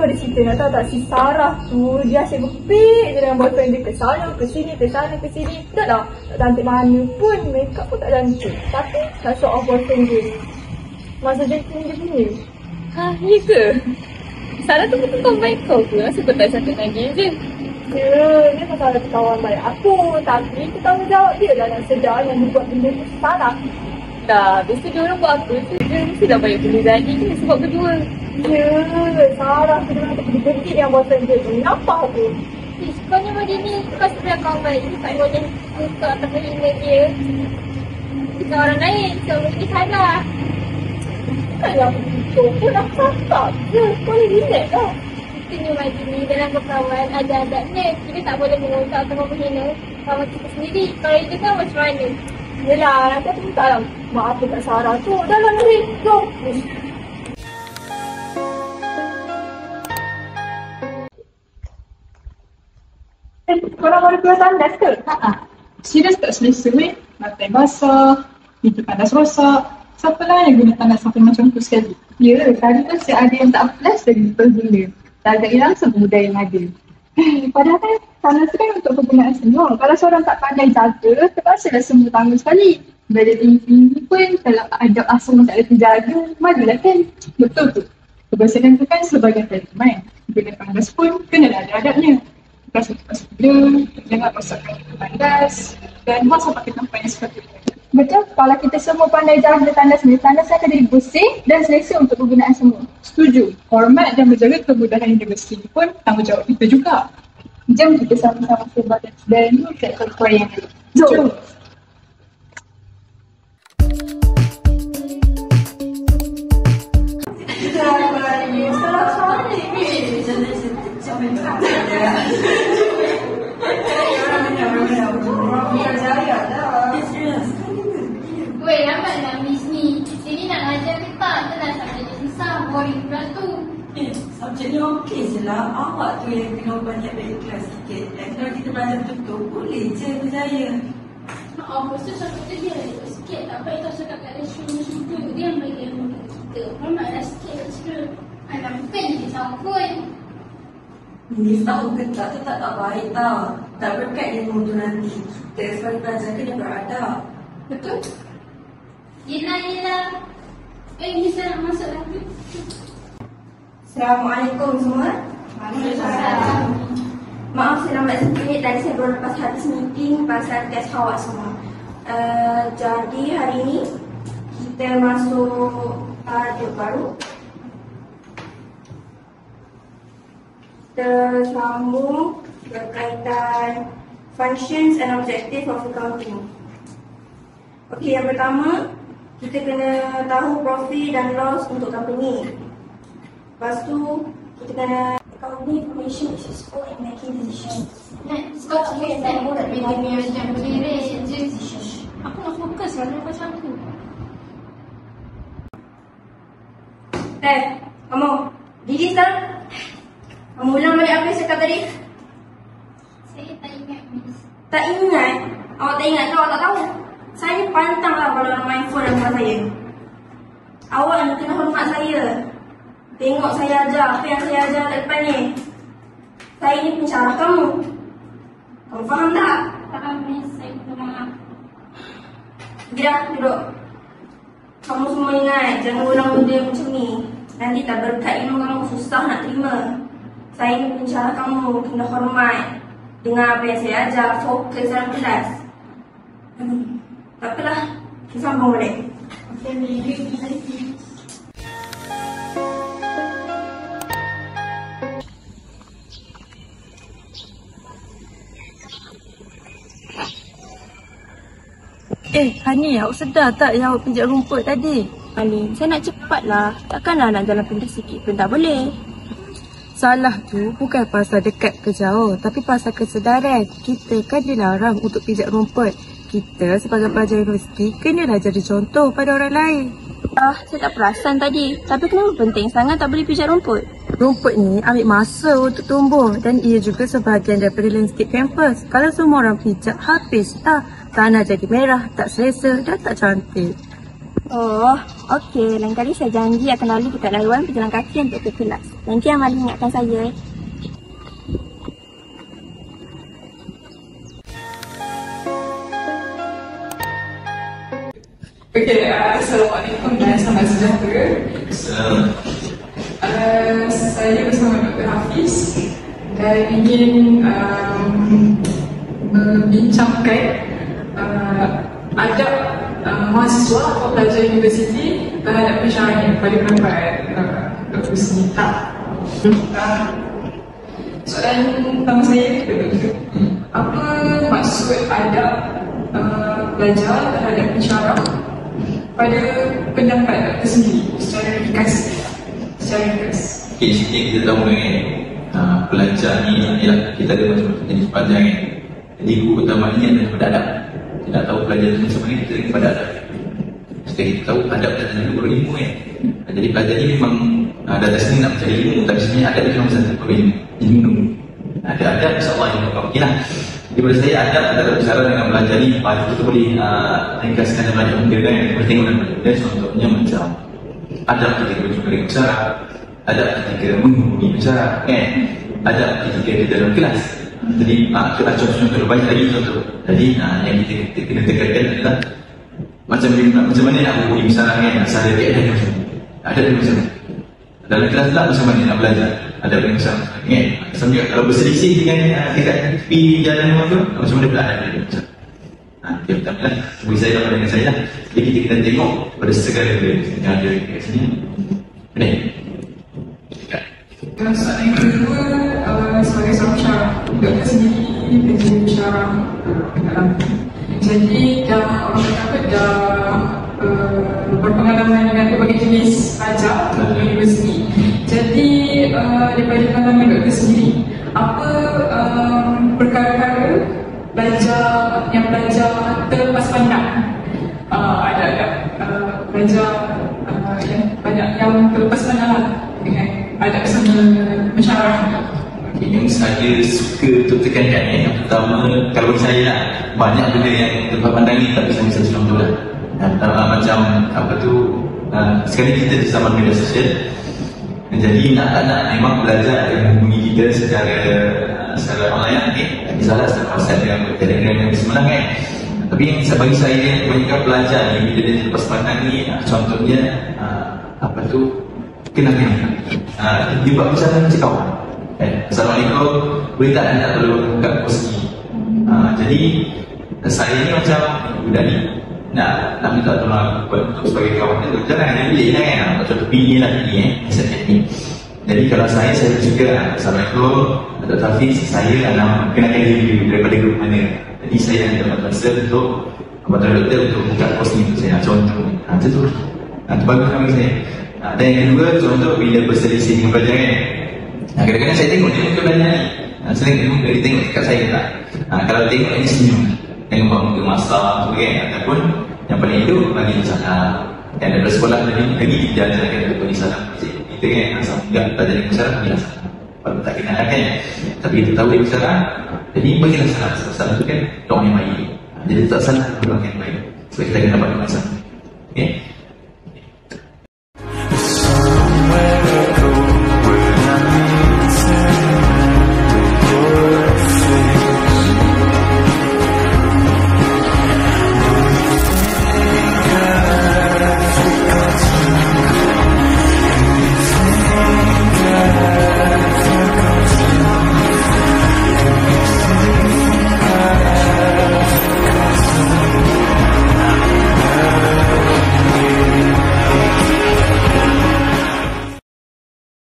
aku ada cerita nak tahu tak, si Sarah tu dia asyik berpik je dengan boyfriend dia, ke sana, ke sini, ke sana, ke sini. Tak lah, tak cantik mana pun, makeup pun tak cantik. Tapi tak show off boyfriend dia. Masa dia tinggi dia. Ha, ya ke? Sarah tu bukan kawan baik kau ke? Asal kau tak cakap lagi je? Ya, dia pasal ada kawan baik aku. Tapi itu tanggungjawab dia lah nak sedar yang dia buat benda tu salah. Tak, biasa dia orang buat apa tu? Dia mesti dah banyak benda jadi ke sebab kedua. Ya, Sarah tu dia nak berhenti dengan boyfriend dia tu. Kenapa tu? Sebenarnya macam ni, kau sebenarnya kawan baik. Tak boleh buka atau email dia. Dengan orang lain, so mesti salah. Kalau begitu pun aku cakap je. Kau boleh relax lah. Kita macam ni dalam berkawan ada adabnya. Kita tak boleh mengontak atau menghina kawan kita sendiri. Kalau itu kan macam mana? Yelah, nanti aku minta lah maaf dekat Sarah tu. Dah lah Nuri, jom. Korang baru keluar tandas ke? Serius tak selesa weh? Lantai basah, pintu tandas rosak. Siapa lah yang guna tandas sampai macam tu sekali? Ya, tadi tu siap ada yang tak flash dari betul gila. Tak ada langsung budaya yang ada. Padahal kan tandas tu kan untuk penggunaan semua. Kalau seorang tak pandai jaga, terpaksalah semua tanggung sekali. Bila tinggi-tinggi pun kalau adab asal tak ada terjaga, malulah kan? Betul tu. Kebersihan tu kan sebagai taliman. Guna tandas pun kenalah ada adabnya. Rasa tempat sebelah, jangan rosakkan tandas dan masa pakai tempat yang sepatutnya. Betul, kalau kita semua pandai jaga tandas ni, tandas akan jadi bersih dan selesa untuk penggunaan semua. Setuju. Hormat dan menjaga kemudahan yang dimestikan pun tanggungjawab kita juga. Jom kita sama-sama sebar dan untuk perkara yang lain. Jom. Weh, lambatlah Miss ni. Sini nak ajar ke tak? Tenang sampai dia susah. Boring pula tu. Subjek ni okey je lah. Awak tu yang kena banyak berikhlas sikit. Dan kalau kita belajar betul-betul, boleh je berjaya. Maaf, pasal subjek tu dia ada sikit. Tak baik kau cakap kat lecture macam tu. Dia yang bagi ilmu kita. Hormatlah sikit lecturer. Alah, bukan dia campur. Ini tahu ke tak, tu tak baik tau. Tak berkat ilmu tu nanti. Kita sebagai pelajar kena beradab. Betul? Yelah. Bisa nak masuk lagi. Assalamualaikum semua. Waalaikumsalam. Maaf saya lambat sikit. Tadi saya baru lepas habis meeting pasal test awak semua. Jadi hari ini kita masuk tajuk baru. Kita sambung berkaitan functions and objective of accounting. Okey, yang pertama kita kena tahu profit dan loss untuk company. Lepas tu kita kena accounting information is useful in making decisions. Kau tak boleh tak boleh bagi macam berdiri je. Aku nak fokus lah macam tu. Kamu diri sekarang. Kamu ulang balik apa yang saya cakap tadi? Saya tak ingat, Miss. Tak ingat? Awak tak ingat ke awak tak tahu? Saya pantang lah kalau orang main phone dengan saya. Awak ni kena hormat saya. Tengok saya ajar, apa yang saya ajar kat depan ni. Saya ni pensyarah kamu. Kamu faham tak? Faham, Miss. Saya minta maaf. Pergi dah, duduk. Kamu semua ingat, jangan ulang benda macam ni. Nanti tak berkat ilmu kamu, susah nak terima. Saya ni pensyarah kamu, kena hormat. Dengar apa yang saya ajar, fokus dalam kelas. Tak apalah, kita sambung balik. Hani, awak sedar tak yang awak pijak rumput tadi? Alin, saya nak cepat lah. Takkanlah nak jalan pindah sikit pun tak boleh. Salah tu bukan pasal dekat ke jauh, tapi pasal kesedaran. Kita kan dilarang untuk pijak rumput. Kita sebagai pelajar universiti kenalah jadi contoh pada orang lain. Saya tak perasan tadi. Tapi kenapa penting sangat tak boleh pijak rumput? Rumput ni ambil masa untuk tumbuh dan ia juga sebahagian daripada landscape kampus. Kalau semua orang pijak, habis tanah jadi merah, tak selesa dan tak cantik. Oh, okey. Lain kali saya janji akan lalu dekat laluan berjalan kaki untuk ke kelas. Nanti Amalia ingatkan saya. Okey, Assalamualaikum dan selamat sejahtera. Saya bersama Dr. Hafiz dan ingin membincangkan adab mahasiswa atau pelajar universiti terhadap pensyarahan pada pendapat Dr. Sunita. Soalan pertama saya, apa maksud adab pelajar terhadap pensyarah pada pendapat Dr. sendiri secara ringkas? Okay, sini kita tahu kan, pelajar ni ialah kita ada macam-macam jenis pelajar kan. Jadi guru utama ni adalah pada adab. Kita nak tahu pelajar tu macam mana, kita pada adab. Setelah kita tahu adab dan juga berilmu kan. Jadi pelajar ni memang datang sini nak mencari ilmu, tapi sebenarnya adab itu macam satu ilmu. Ada adab, insyaAllah ilmu okey lah. Jadi pada saya adab adalah bicara dengan pelajar ni, kita boleh ringkaskan dan belajar benda kan. Kita tengok dan belajar, contohnya macam adab ketika berjumpa dengan masyarakat, adab ketika menghubungi masyarakat kan, adab ketika kita dalam kelas. Jadi contoh banyak lagi contoh. Jadi yang kita kena tekankan adalah macam mana nak menghubungi masyarakat kan, cara keadaan macam mana, adab dia macam mana. Dalam kelas pula macam mana nak belajar, adab dia macam mana kan. Sambil kalau berselisih dengan dekat tepi jalan tu, macam mana pula adab dia macam. Dia pertama lah, bagi saya dapat dengan saya lah. Jadi kita kena tengok pada segala yang ada kat sini. Benar? Dan soalan yang kedua, sebagai seorang syarah, Dr. sendiri kerja syarah dalam. Jadi orang kata dah berpengalaman dengan berbagai jenis pelajar di universiti. Jadi daripada pengalaman Dr. sendiri, apa perkara-perkara yang pelajar terlepas pandang? Ada pelajar yang banyak yang terlepas pandang dengan adab sama masyarakat. Yang saya suka untuk tekankan yang pertama, kalau bagi saya lah, banyak benda yang terlepas pandang ni, tapi saya bisa contoh lah. Macam apa tu, sekarang kita di zaman media sosial. Jadi nak memang belajar yang menghubungi kita secara online ni, misalnya secara WhatsApp dengan Telegram yang sebenarnya kan. Tapi yang bagi saya, kebanyakan pelajar ni bila dia terlepas pandang ni, contohnya apa tu, kenapa dia buat kesalahan macam kawan. Assalamualaikum, boleh tak anda tolong kat pos ni. Jadi saya ni macam budak ni nak minta tolong untuk sebagai kawan tu, jangan ada pilih lah kan. Macam tu pilih lah ni ni. Jadi kalau saya juga Assalamualaikum Dr. Hafiz, saya nak kenakan diri daripada grup mana. Jadi saya ada dapat masa untuk doktor untuk buka pos ni untuk saya contoh. Macam tu. Itu bagus bagi saya. Dan yang kedua, contoh bila berselisih dengan pelajar kan. Kadang-kadang saya tengok dia muka belajar ni. Selain muka dia tengok dekat saya tak. Kalau tengok dia senyum, tengok buat muka masak tu kan. Ataupun yang paling hidup bagi salam. Dan daripada sekolah lagi dia ajarkan untuk bagi salam. Kita kan asal enggak belajar dengan masyarakat, bila salam. Kalau tak kenal kan. Tapi kita tahu dia masyarakat, jadi bagilah salam. Sebab salam tu kan doa yang baik. Jadi tak salah doa yang baik. Sebab kita akan dapat masalah.